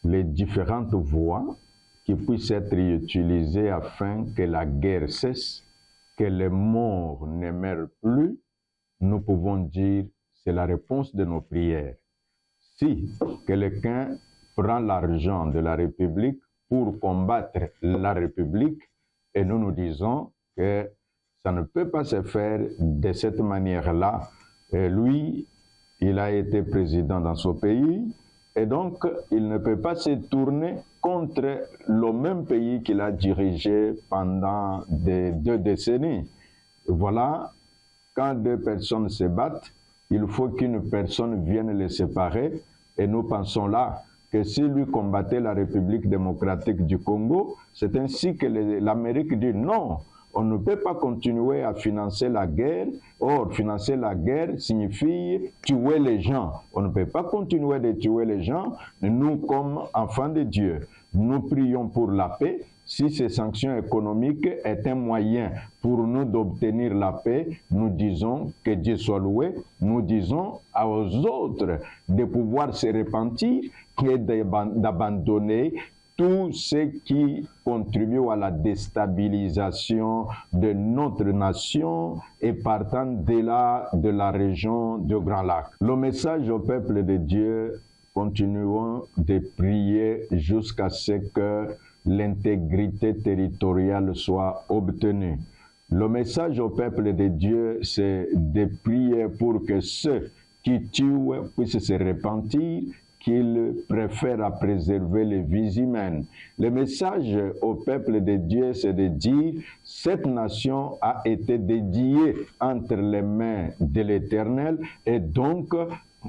les différentes voies qui puissent être utilisées afin que la guerre cesse, que les morts ne meurent plus, nous pouvons dire c'est la réponse de nos prières. Si quelqu'un prend l'argent de la République pour combattre la République, et nous disons que ça ne peut pas se faire de cette manière-là. Lui, il a été président dans son pays, et donc il ne peut pas se tourner contre le même pays qu'il a dirigé pendant 2 décennies. Voilà, quand 2 personnes se battent, il faut qu'une personne vienne les séparer, et nous pensons là que si lui combattait la République démocratique du Congo, c'est ainsi que l'Amérique dit non, on ne peut pas continuer à financer la guerre. Or, financer la guerre signifie tuer les gens. On ne peut pas continuer de tuer les gens. Nous, comme enfants de Dieu, nous prions pour la paix. Si ces sanctions économiques est un moyen pour nous d'obtenir la paix, nous disons que Dieu soit loué. Nous disons aux autres de pouvoir se repentir et d'abandonner tout ce qui contribue à la déstabilisation de notre nation et partant de la région du Grand Lac. Le message au peuple de Dieu, continuons de prier jusqu'à ce que l'intégrité territoriale soit obtenue. Le message au peuple de Dieu, c'est de prier pour que ceux qui tuent puissent se repentir, qu'ils préfèrent à préserver les vies humaines. Le message au peuple de Dieu, c'est de dire, cette nation a été dédiée entre les mains de l'Éternel, et donc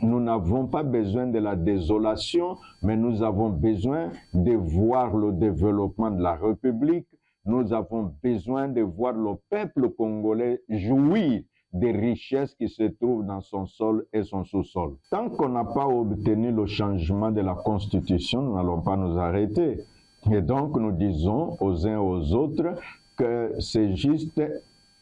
nous n'avons pas besoin de la désolation, mais nous avons besoin de voir le développement de la République. Nous avons besoin de voir le peuple congolais jouir des richesses qui se trouvent dans son sol et son sous-sol. Tant qu'on n'a pas obtenu le changement de la Constitution, nous n'allons pas nous arrêter. Et donc nous disons aux uns et aux autres que c'est juste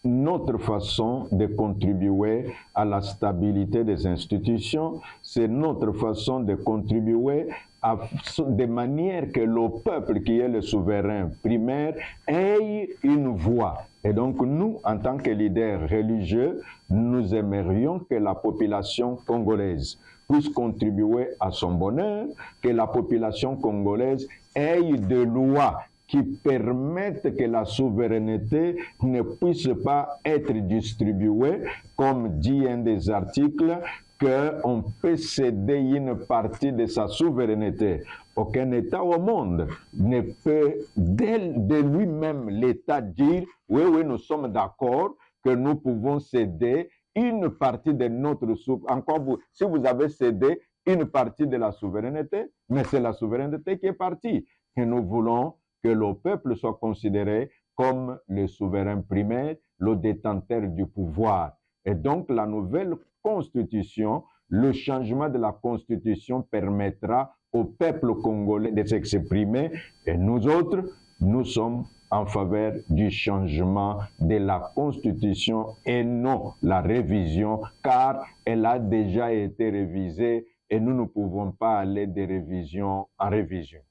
notre façon de contribuer à la stabilité des institutions, c'est notre façon de contribuer de manière que le peuple qui est le souverain primaire ait une voix. Et donc nous, en tant que leaders religieux, nous aimerions que la population congolaise puisse contribuer à son bonheur, que la population congolaise ait des lois qui permettent que la souveraineté ne puisse pas être distribuée, comme dit un des articles, qu'on peut céder une partie de sa souveraineté. Aucun État au monde ne peut de lui-même l'État dire « oui, oui, nous sommes d'accord que nous pouvons céder une partie de notre souveraineté. » Encore, si vous avez cédé une partie de la souveraineté, mais c'est la souveraineté qui est partie. Et nous voulons que le peuple soit considéré comme le souverain primaire, le détenteur du pouvoir. Et donc, la nouvelle constitution, le changement de la constitution permettra au peuple congolais de s'exprimer. Et nous autres, nous sommes en faveur du changement de la constitution et non la révision, car elle a déjà été révisée et nous ne pouvons pas aller de révision en révision.